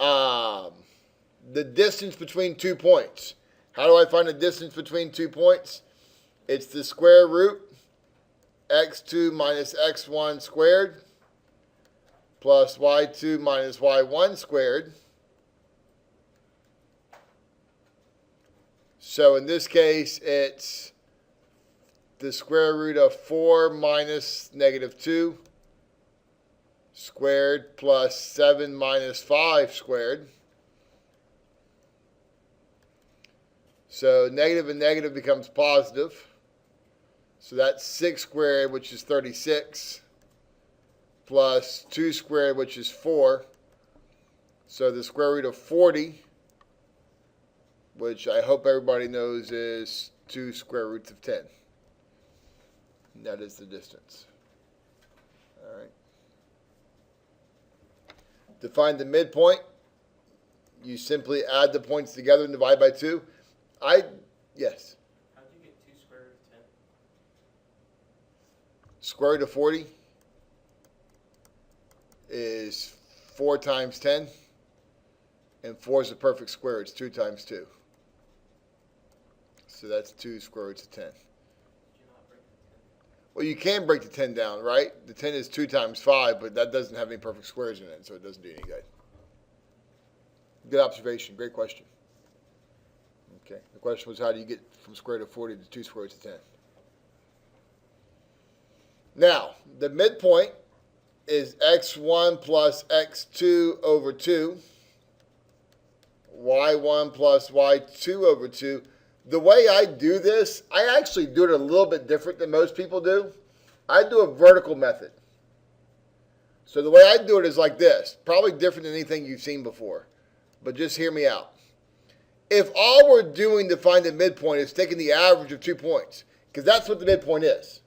the distance between 2 points. How do I find the distance between 2 points? It's the square root x2 minus x1 squared plus y2 minus y1 squared. So in this case, it's the square root of 4 minus negative 2 squared plus 7 minus 5 squared. So negative and negative becomes positive. So that's 6 squared, which is 36, plus 2 squared, which is 4. So the square root of 40, which I hope everybody knows is 2 square roots of 10. And that is the distance. All right. To find the midpoint, you simply add the points together and divide by 2. Yes? How did you get 2 square root of 10? Square root of 40 is 4 times 10, and 4 is a perfect square. It's 2 times 2. So that's 2 square roots of 10. Did you not break the 10? Well, you can break the 10 down, right? The 10 is 2 times 5, but that doesn't have any perfect squares in it, so it doesn't do any good. Good observation. Great question. Okay. The question was, how do you get from square root of 40 to 2 square roots of 10? Now, the midpoint is x1 plus x2 over 2, y1 plus y2 over 2. The way I do this, I actually do it a little bit different than most people do. I do a vertical method. So the way I do it is like this, probably different than anything you've seen before, but just hear me out. If all we're doing to find the midpoint is taking the average of 2 points, because that's what the midpoint is.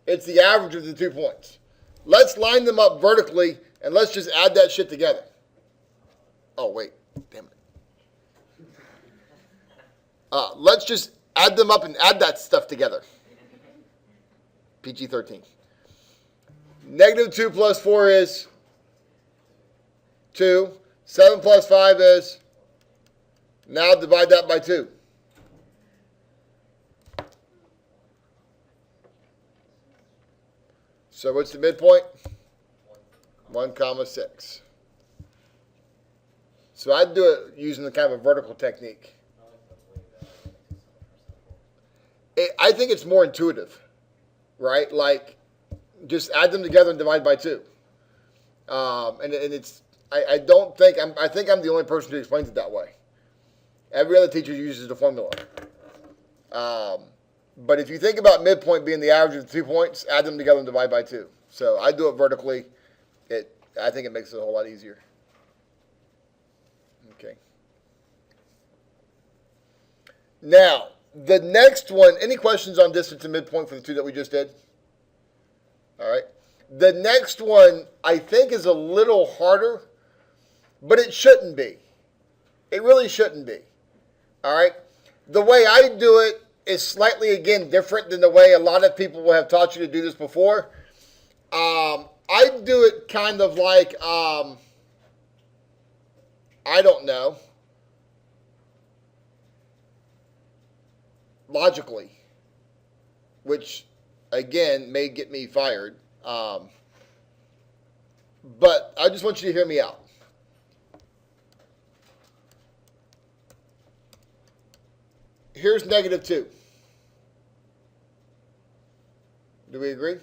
It's the average of the 2 points. Let's line them up vertically, and let's just add that shit together. Oh, wait. Damn it. Let's just add them up and add that stuff together. PG-13. Negative 2 plus 4 is 2. 7 plus 5 is... Now divide that by 2. So what's the midpoint? 1 comma 6. So I do it using the kind of a vertical technique. I think it's more intuitive, right? Like, just add them together and divide by 2. And it's, I think I'm the only person who explains it that way. Every other teacher uses the formula. But if you think about midpoint being the average of the 2 points, add them together and divide by 2. So I do it vertically. I think it makes it a whole lot easier. Okay. Now, the next one, any questions on distance and midpoint for the 2 that we just did? All right. The next one, I think, is a little harder, but it shouldn't be. It really shouldn't be. All right. The way I do it is slightly, again, different than the way a lot of people will have taught you to do this before. I do it kind of like, I don't know, logically, which, again, may get me fired. But I just want you to hear me out. Here's negative 2. Do we agree?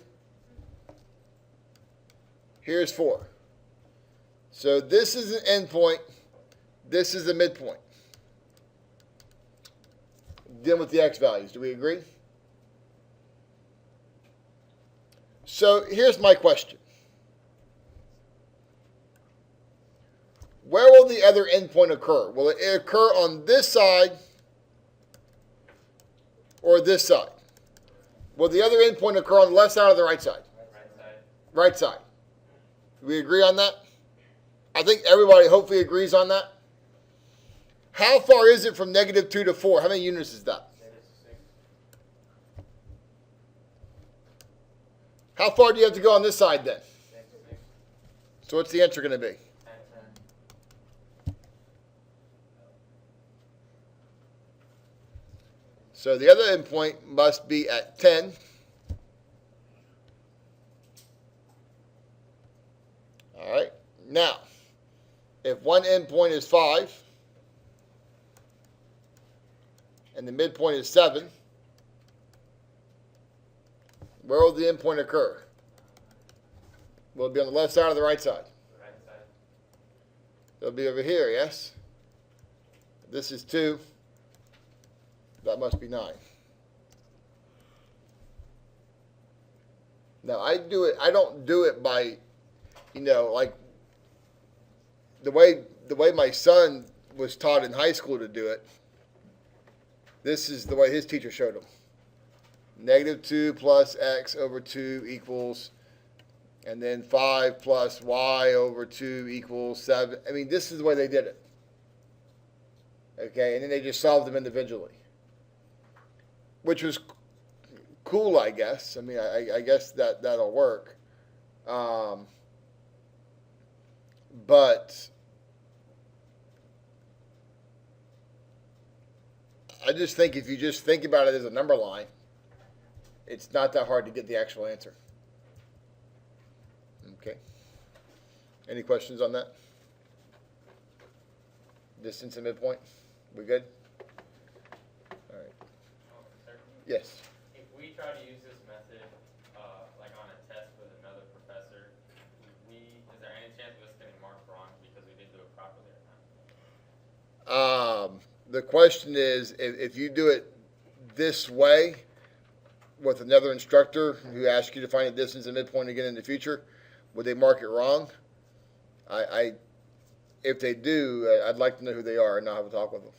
Here's 4. So this is an endpoint. This is a midpoint. Dealing with the x values. Do we agree? So here's my question. Where will the other endpoint occur? Will it occur on this side or this side? Will the other endpoint occur on the left side or the right side? Right side. Right side. Do we agree on that? I think everybody hopefully agrees on that. How far is it from negative 2 to 4? How many units is that? -6. How far do you have to go on this side then? 6. So what's the answer going to be? 10. So the other endpoint must be at 10. All right. Now, if one endpoint is 5 and the midpoint is 7, where will the endpoint occur? Will it be on the left side or the right side? Right side. It'll be over here, yes? This is 2. That must be 9. Now, I don't do it by, like the way my son was taught in high school to do it. This is the way his teacher showed him. -2 plus x over 2 equals, and then 5 plus y over 2 equals 7. I mean, this is the way they did it. Okay, and then they just solved them individually, which was cool, I guess. I mean, I guess that'll work. But I just think if you just think about it as a number line, it's not that hard to get the actual answer. Okay. Any questions on that? Distance and midpoint? We good? All right. Sir, Yes. if we try to use this method, like on a test with another professor, is there any chance of us getting marked wrong because we didn't do it properly or not? The question is, if you do it this way with another instructor who asks you to find a distance and midpoint again in the future, would they mark it wrong? If they do, I'd like to know who they are and I'll have a talk with them.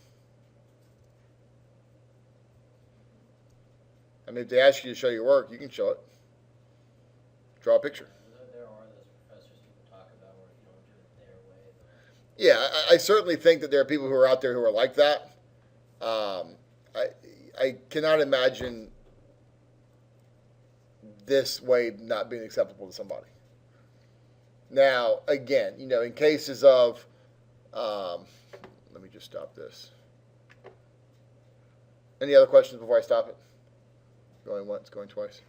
I mean, if they ask you to show your work, you can show it. Draw a picture. There are those professors people talk about where if you don't do it their way. Yeah, I certainly think that there are people who are out there who are like that. I cannot imagine this way not being acceptable to somebody. Now, again, in cases of, let me just stop this. Any other questions before I stop it? Going once, going twice.